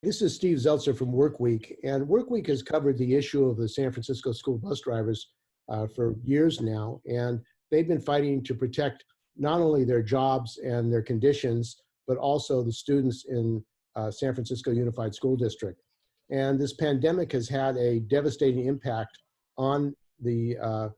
This is Steve Zeltzer from WorkWeek, and WorkWeek has covered the issue of the San Francisco school bus drivers for years now, and they've been fighting to protect not only their jobs and their conditions, but also the students in San Francisco Unified School District. And this pandemic has had a devastating impact on the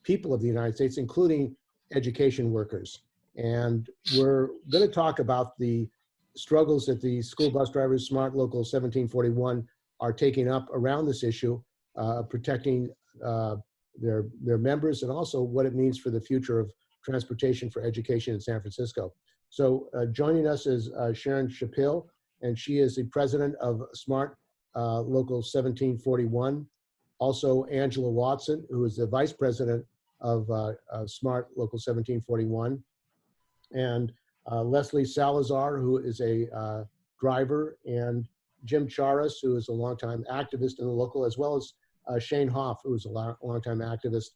people of the United States, including education workers. And we're going to talk about the struggles that the school bus drivers, Smart Local 1741, are taking up around this issue, protecting their members, and also what it means for the future of transportation for education in San Francisco. So joining us is Sharon Chappill, and she is the president of Smart Local 1741. Also Angela Watson, who is the vice president of Smart Local 1741. And Leslie Salazar, who is a driver, and Jim Charas, who is a longtime activist in the local, as well as Shane Hoff, who is a longtime activist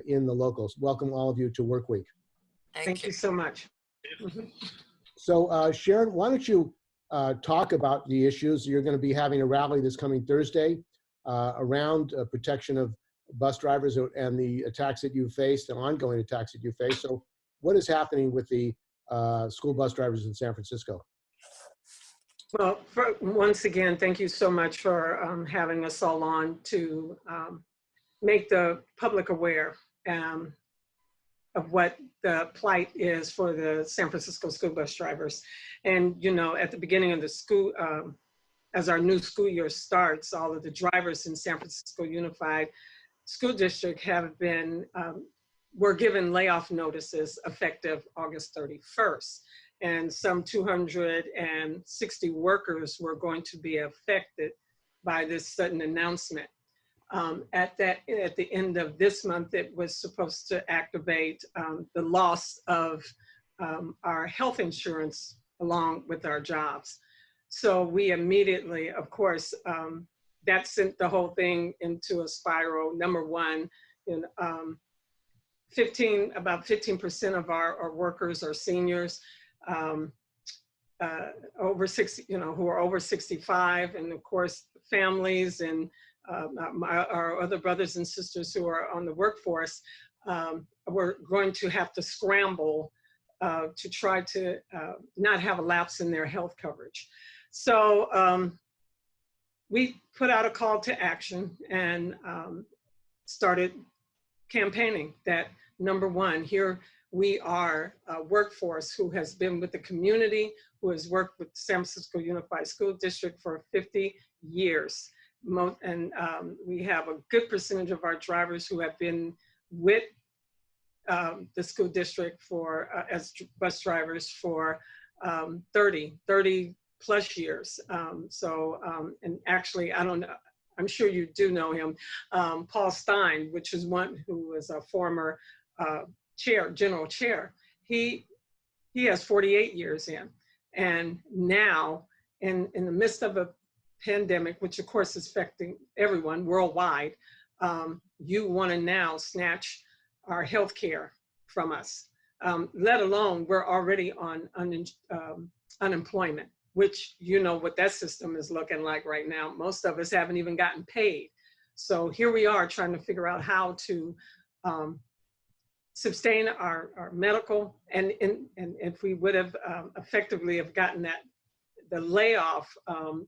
in the locals. Welcome all of you to WorkWeek. Thank you so much. So Sharon, why don't you talk about the issues? You're going to be having a rally this coming Thursday around protection of bus drivers and the attacks that you faced, the ongoing attacks that you face. So what is happening with the school bus drivers in San Francisco? Well, once again, thank you so much for having us all on to make the public aware of what the plight is for the San Francisco school bus drivers. And, you know, at the beginning of the school, as our new school year starts, all of the drivers in San Francisco Unified School District have been were given layoff notices effective August 31st. And some 260 workers were going to be affected by this sudden announcement. At the end of this month, it was supposed to activate the loss of our health insurance along with our jobs. So we immediately, of course, that sent the whole thing into a spiral. Number one, about 15% of our workers are seniors, over 60, who are over 65, and of course, families and our other brothers and sisters who are on the workforce, we're going to have to scramble to try to not have a lapse in their health coverage. So we put out a call to action and started campaigning that, number one, here we are a workforce who has been with the community, who has worked with San Francisco Unified School District for 50 years. And we have a good percentage of our drivers who have been with the school district for as bus drivers for 30 plus years. And actually, I don't know, I'm sure you do know him, Paul Stein, which is one who was a former general chair. He has 48 years in. And now, in the midst of a pandemic, which of course is affecting everyone worldwide, you want to now snatch our health care from us, let alone we're already on unemployment, which you know what that system is looking like right now. Most of us haven't even gotten paid. So here we are trying to figure out how to sustain our medical, and if we would have effectively have gotten the layoff,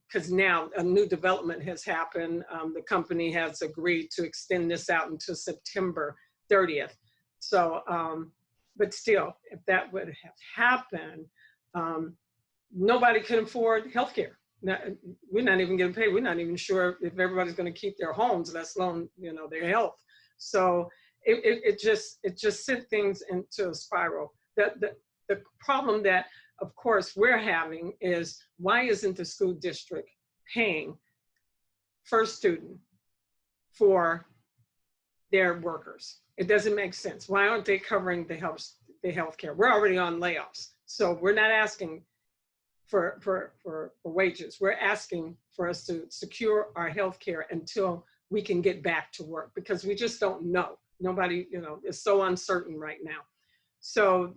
because now a new development has happened. The company has agreed to extend this out until September 30th. So, but still, if that would have happened, nobody can afford healthcare. We're not even getting paid. We're not even sure if everybody's going to keep their homes, let alone their health. So it just sent things into a spiral. The problem that, of course, we're having is, why isn't the school district paying first student for their workers? It doesn't make sense. Why aren't they covering the health care? We're already on layoffs, so we're not asking for wages. We're asking for us to secure our health care until we can get back to work, because we just don't know. Nobody, is so uncertain right now. So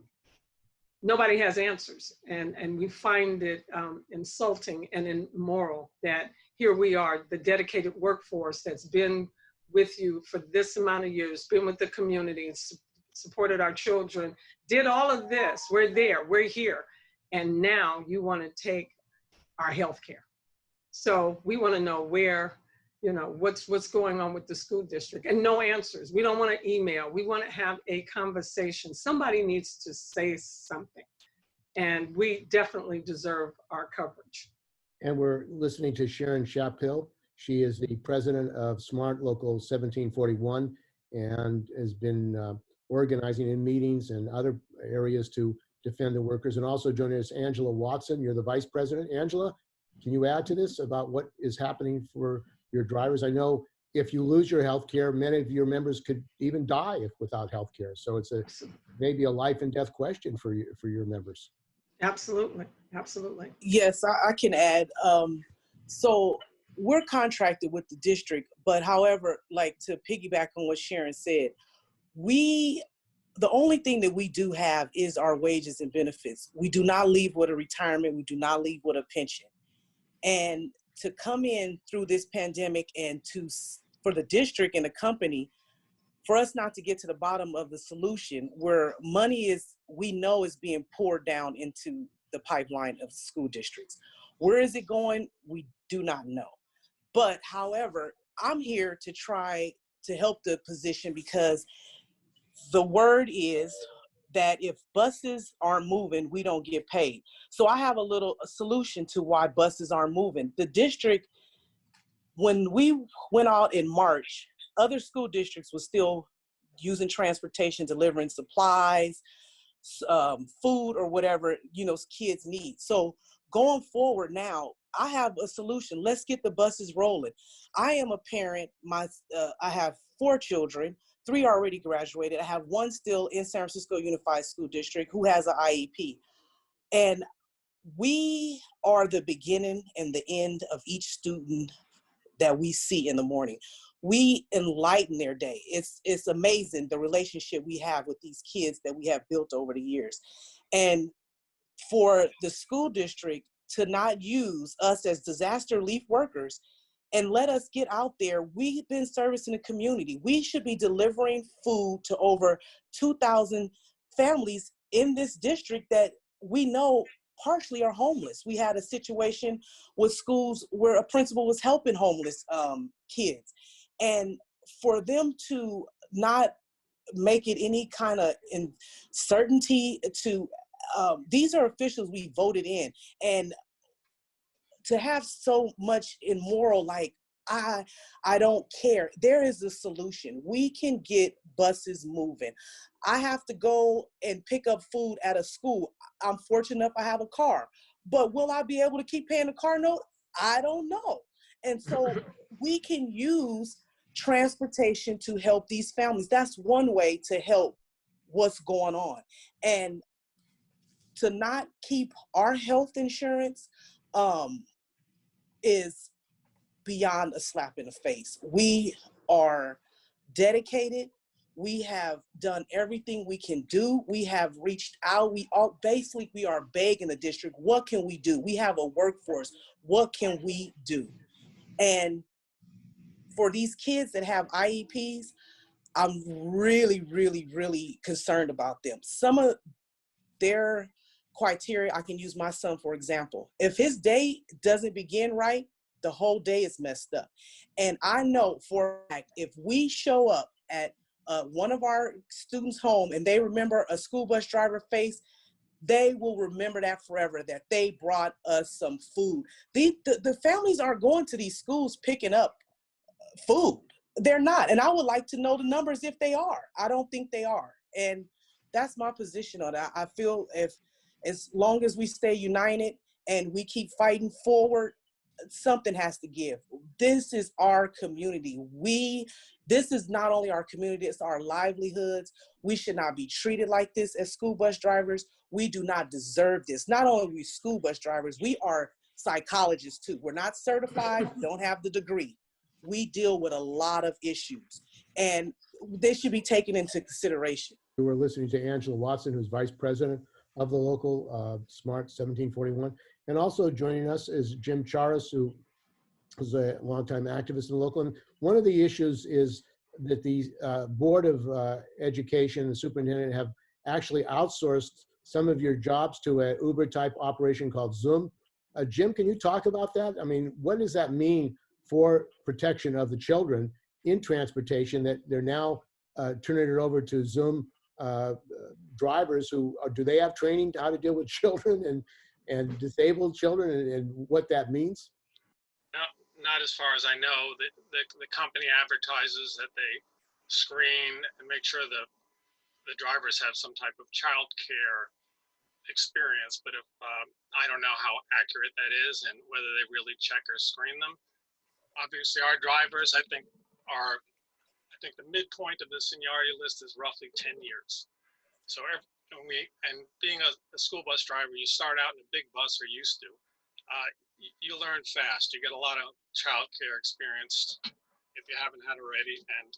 nobody has answers. And we find it insulting and immoral that here we are, the dedicated workforce that's been with you for this amount of years, been with the community, supported our children, did all of this. We're there, we're here. And now you want to take our health care. So we want to know where, what's going on with the school district, and no answers. We don't want to email. We want to have a conversation. Somebody needs to say something, and we definitely deserve our coverage. And we're listening to Sharon Chappill. She is the president of Smart Local 1741 and has been organizing in meetings and other areas to defend the workers. And also joining us, Angela Watson. You're the vice president. Angela, can you add to this about what is happening for your drivers? I know if you lose your health care, many of your members could even die without health care. So it's maybe a life and death question for your members. Absolutely, absolutely. Yes, I can add. So we're contracted with the district, but however, like to piggyback on what Sharon said, the only thing that we do have is our wages and benefits. We do not leave with a retirement. We do not leave with a pension. And to come in through this pandemic and for the district and the company, for us not to get to the bottom of the solution where money we know is being poured down into the pipeline of school districts. Where is it going? We do not know. But however, I'm here to try to help the position because the word is that if buses aren't moving, we don't get paid. So I have a solution to why buses aren't moving. The district, when we went out in March, other school districts were still using transportation, delivering supplies, food or whatever, kids need. So going forward now, I have a solution. Let's get the buses rolling. I am a parent. I have 4 children. 3 already graduated. I have 1 still in San Francisco Unified School District who has an IEP. And we are the beginning and the end of each student that we see in the morning. We enlighten their day. It's amazing the relationship we have with these kids that we have built over the years. And for the school district to not use us as disaster relief workers and let us get out there, we've been servicing the community. We should be delivering food to over 2,000 families in this district that we know partially are homeless. We had a situation with schools where a principal was helping homeless kids. And for them to not make it any kind of uncertainty to, these are officials we voted in. And to have so much immoral, like, I don't care. There is a solution. We can get buses moving. I have to go and pick up food at a school. I'm fortunate enough I have a car. But will I be able to keep paying the car note? I don't know. And so we can use transportation to help these families. That's one way to help what's going on. And to not keep our health insurance is beyond a slap in the face. We are dedicated. We have done everything we can do. We have reached out. We are begging the district, what can we do? We have a workforce. What can we do? And for these kids that have IEPs, I'm really, really, really concerned about them. Some of their criteria, I can use my son for example. If his day doesn't begin right, the whole day is messed up. And I know for a fact, if we show up at one of our students' home and they remember a school bus driver face, they will remember that forever, that they brought us some food. The families are going to these schools picking up food. They're not. And I would like to know the numbers if they are. I don't think they are. And that's my position on that. I feel if as long as we stay united and we keep fighting forward, something has to give. This is our community. This is not only our community, it's our livelihoods. We should not be treated like this as school bus drivers. We do not deserve this. Not only are we school bus drivers, we are psychologists too. We're not certified, don't have the degree. We deal with a lot of issues and they should be taken into consideration. We're listening to Angela Watson, who's vice president of the local, Smart 1741. And also joining us is Jim Charas, who is a longtime activist in the local. And one of the issues is that the Board of Education and the superintendent have actually outsourced some of your jobs to a Uber type operation called Zoom. Jim, can you talk about that? I mean, what does that mean for protection of the children in transportation, that they're now turning it over to Zoom drivers who do they have training to how to deal with children and disabled children, and what that means? No, not as far as I know. The company advertises that they screen and make sure the drivers have some type of child care experience, but if I don't know how accurate that is and whether they really check or screen them. Obviously, our drivers, I think the midpoint of the seniority list is roughly 10 years. So being a school bus driver, you start out in a big bus, or used to. You learn fast. You get a lot of child care experience if you haven't had already, and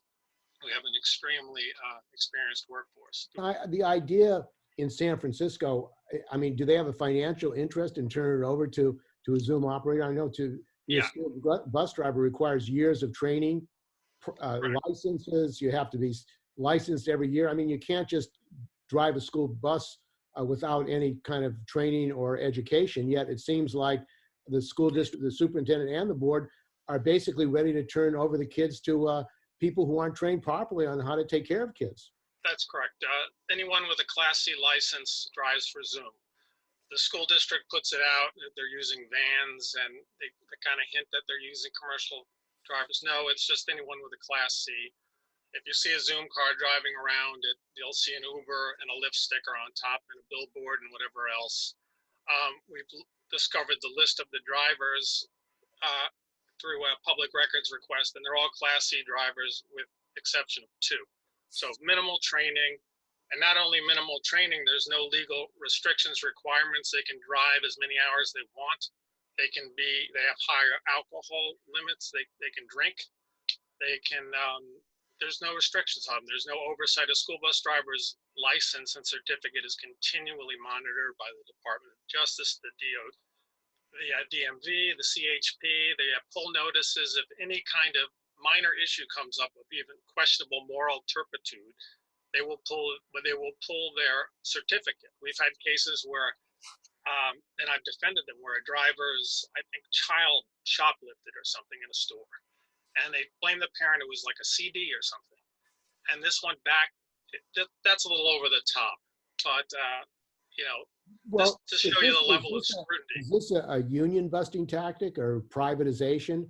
we have an extremely experienced workforce. The idea in San Francisco, I mean, do they have a financial interest in turning it over to a Zoom operator? I know to be a school bus driver requires years of training, Right. licenses. You have to be licensed every year. I mean, you can't just drive a school bus without any kind of training or education. Yet it seems like the school district, the superintendent, and the board are basically ready to turn over the kids to people who aren't trained properly on how to take care of kids. That's correct. Anyone with a Class C license drives for Zoom. The school district puts it out. They're using vans, and they kind of hint that they're using commercial drivers. No, it's just anyone with a Class C. If you see a Zoom car driving around, you'll see an Uber and a Lyft sticker on top, and a billboard and whatever else. We've discovered the list of the drivers through a public records request, and they're all Class C drivers with exception of 2. So minimal training, and not only minimal training, there's no legal restrictions, requirements. They can drive as many hours they want. They have higher alcohol limits. They can drink. They can, there's no restrictions on them. There's no oversight. A school bus driver's license and certificate is continually monitored by the Department of Justice, the DMV, the CHP. They have pull notices if any kind of minor issue comes up with even questionable moral turpitude. They will pull their certificate. We've had cases where, and I've defended them, where a driver's, I think, child shoplifted or something in a store, and they blame the parent. It was like a CD or something, and this went back. That's a little over the top, but Well, just to show you the level of scrutiny. Is this a union busting tactic or privatization?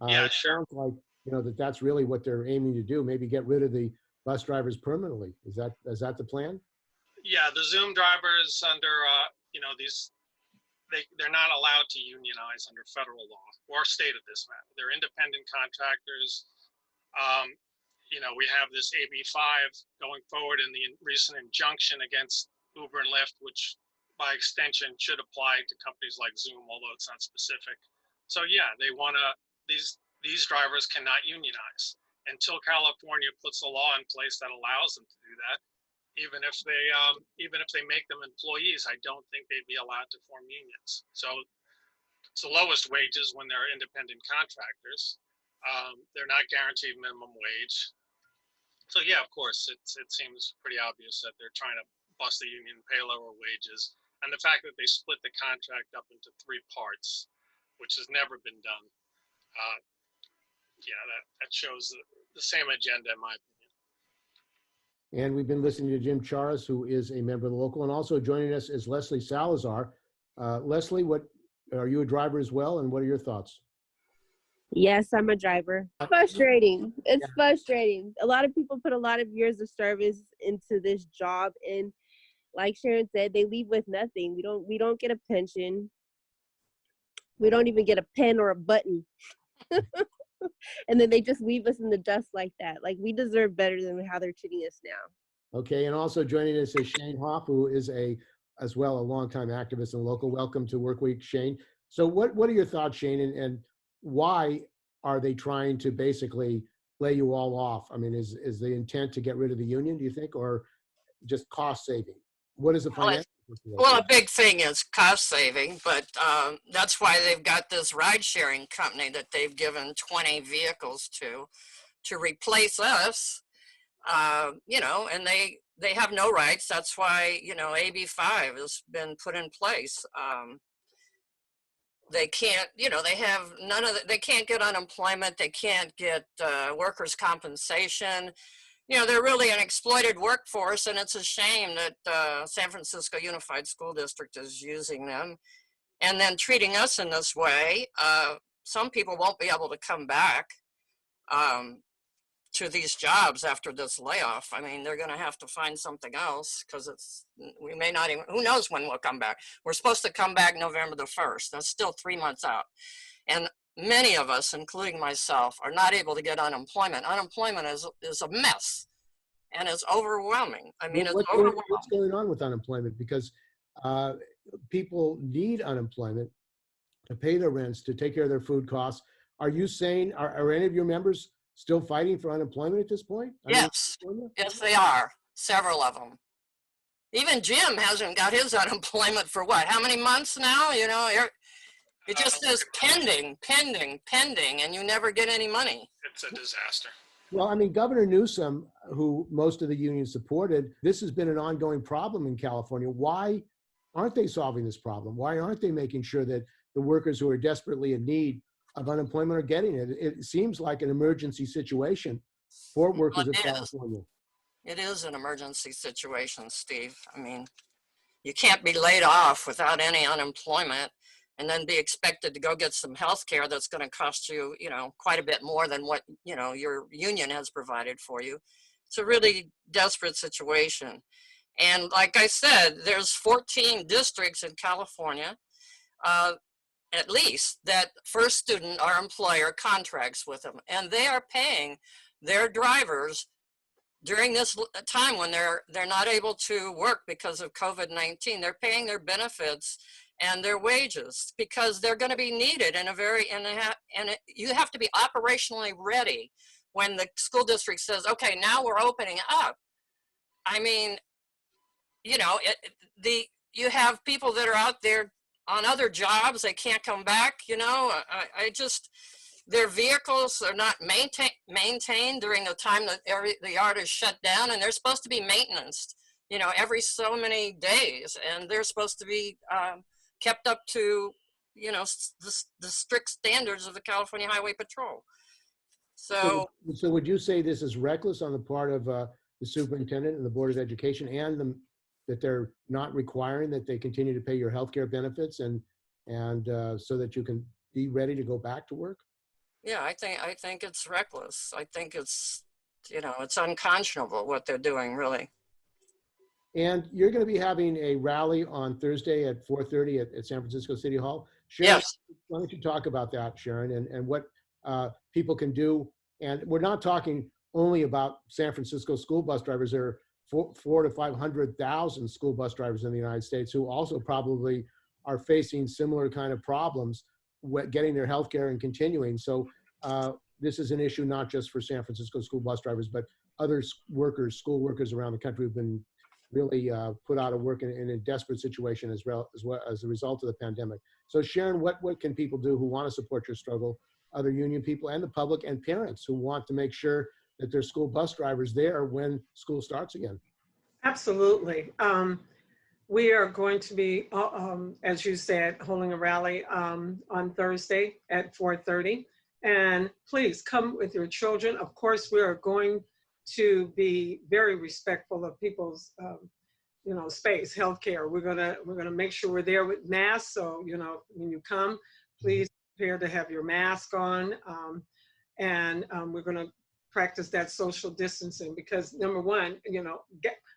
Yeah, it sure. Sounds like that's really what they're aiming to do. Maybe get rid of the bus drivers permanently. Is that the plan? Yeah, the Zoom drivers under they're not allowed to unionize under federal law or state of this matter. They're independent contractors. We have this AB5 going forward in the recent injunction against Uber and Lyft, which by extension should apply to companies like Zoom, although it's not specific. So yeah, they want to, these drivers cannot unionize until California puts a law in place that allows them to do that. Even if they make them employees, I don't think they'd be allowed to form unions. So it's the lowest wages when they're independent contractors. They're not guaranteed minimum wage. So yeah, of course, it seems pretty obvious that they're trying to bust the union, pay lower wages. And the fact that they split the contract up into 3 parts, which has never been done, that shows the same agenda, in my opinion. And we've been listening to Jim Charas, who is a member of the local, and also joining us is Leslie Salazar. Leslie, are you a driver as well, and what are your thoughts? Yes, I'm a driver. Frustrating. It's frustrating. A lot of people put a lot of years of service into this job, and like Sharon said, they leave with nothing. We don't get a pension. We don't even get a pen or a button. And then they just leave us in the dust like that. Like, we deserve better than how they're treating us now. Okay, and also joining us is Shane Hoff, who is as well a longtime activist and local. Welcome to WorkWeek, Shane. So what are your thoughts, Shane, and why are they trying to basically lay you all off? I mean, is the intent to get rid of the union, do you think, or just cost saving? What is the financial Well, a big thing is cost saving, but that's why they've got this ride sharing company that they've given 20 vehicles to replace us, you know, and they have no rights. That's why, you know, AB5 has been put in place. They can't, you know, they have none of the, they can't get unemployment. They can't get workers' compensation. You know, they're really an exploited workforce, and it's a shame that San Francisco Unified School District is using them and then treating us in this way. Some people won't be able to come back to these jobs after this layoff. I mean, they're going to have to find something else because we may not even, who knows when we'll come back. We're supposed to come back November the 1st. That's still 3 months out. And many of us, including myself, are not able to get unemployment. Unemployment is a mess, and it's overwhelming. I mean, it's overwhelming. What's going on with unemployment? Because people need unemployment to pay their rents, to take care of their food costs. Are you saying, are any of your members still fighting for unemployment at this point? Yes, yes, they are. Several of them. Even Jim hasn't got his unemployment for what? How many months now? You know, it just says pending, and you never get any money. It's a disaster. Well, I mean, Governor Newsom, who most of the unions supported, this has been an ongoing problem in California. Why aren't they solving this problem? Why aren't they making sure that the workers who are desperately in need of unemployment are getting it? It seems like an emergency situation for workers in California. It is an emergency situation, Steve. I mean, you can't be laid off without any unemployment and then be expected to go get some health care that's going to cost you, you know, quite a bit more than what, you know, your union has provided for you. It's a really desperate situation. And like I said, there's 14 districts in California, at least, that first student or employer contracts with them, and they are paying their drivers during this time when they're not able to work because of COVID-19. They're paying their benefits and their wages because they're going to be needed in a you have to be operationally ready when the school district says, okay, now we're opening up. I mean, you know, you have people that are out there on other jobs, they can't come back, you know. I just, their vehicles are not maintained during the time that the yard is shut down, and they're supposed to be maintenance, you know, every so many days, and they're supposed to be kept up to, you know, the strict standards of the California Highway Patrol. So would you say this is reckless on the part of the superintendent and the Board of Education, and that they're not requiring that they continue to pay your health care benefits and so that you can be ready to go back to work? Yeah, I think it's reckless. I think it's, you know, it's unconscionable what they're doing, really. And you're going to be having a rally on Thursday at 4:30 at San Francisco City Hall. Sharon, yes. Why don't you talk about that, Sharon, and what people can do? And we're not talking only about San Francisco school bus drivers. There are 400,000 to 500,000 school bus drivers in the United States who also probably are facing similar kind of problems getting their health care and continuing. So this is an issue not just for San Francisco school bus drivers, but other workers, school workers around the country who've been really put out of work in a desperate situation as well as a result of the pandemic. So Sharon, what can people do who want to support your struggle, other union people and the public and parents who want to make sure that there's school bus drivers there when school starts again? Absolutely. We are going to be, as you said, holding a rally on Thursday at 4:30. And please come with your children. Of course, we are going to be very respectful of people's, you know, space, healthcare. We're gonna make sure we're there with masks. So, you know, when you come, please prepare to have your mask on. And we're gonna practice that social distancing because number one, you know,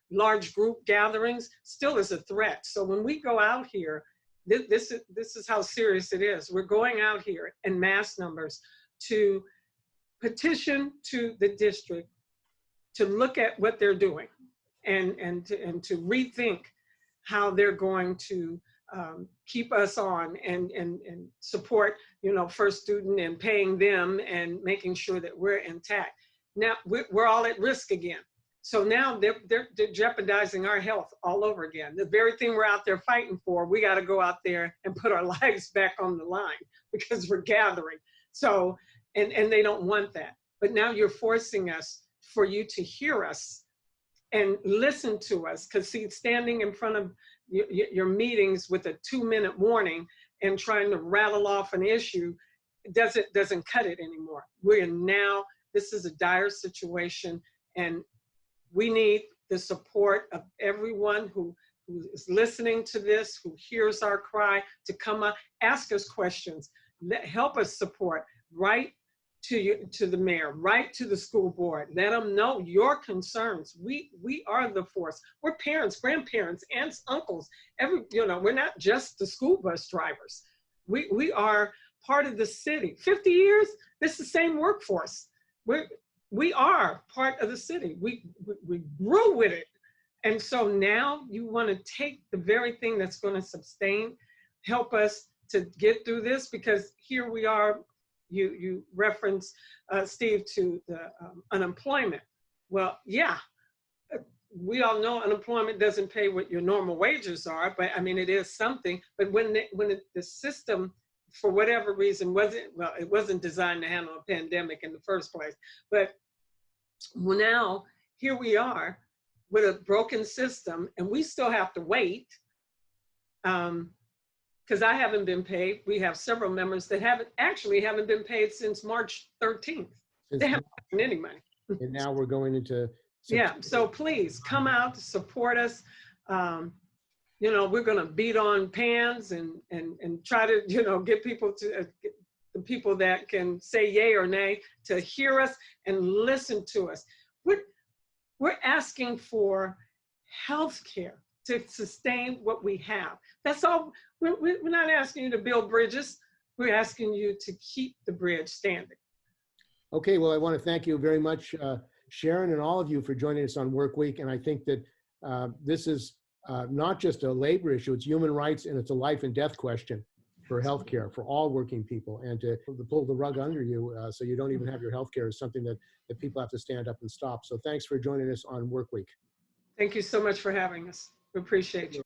large group gatherings still is a threat. So when we go out here, this is how serious it is. We're going out here in mass numbers to petition to the district to look at what they're doing and to rethink how they're going to keep us on and support, you know, first student and paying them and making sure that we're intact. Now we're all at risk again. So now they're jeopardizing our health all over again. The very thing we're out there fighting for, we got to go out there and put our lives back on the line because we're gathering. So, and they don't want that. But now you're forcing us for you to hear us and listen to us. Because see, standing in front of your meetings with a 2-minute warning and trying to rattle off an issue doesn't cut it anymore. We're now, this is a dire situation, and we need the support of everyone who is listening to this, who hears our cry, to come up, ask us questions, help us support, write to the mayor, write to the school board, let them know your concerns. We are the force. We're parents, grandparents, aunts, uncles, we're not just the school bus drivers. We are part of the city. 50 years, this is the same workforce. We are part of the city. We grew with it. And so now you want to take the very thing that's going to sustain, help us to get through this, because here we are. You reference, Steve, to the unemployment. Well, yeah, we all know unemployment doesn't pay what your normal wages are, but I mean, it is something. But when the system, for whatever reason, it wasn't designed to handle a pandemic in the first place. But now here we are with a broken system, and we still have to wait. Because I haven't been paid. We have several members that haven't been paid since March 13th. They haven't gotten any money. And now we're going into September. Yeah, so please come out to support us. We're gonna beat on pans and try to, get people to, get the people that can say yay or nay to hear us and listen to us. We're asking for health care to sustain what we have. That's all. We're not asking you to build bridges. We're asking you to keep the bridge standing. Okay, well, I want to thank you very much, Sharon, and all of you for joining us on Work Week. And I think that this is not just a labor issue, it's human rights, and it's a life and death question for healthcare for all working people. And to pull the rug under you so you don't even have your healthcare is something that people have to stand up and stop. So thanks for joining us on Work Week. Thank you so much for having us. We appreciate you.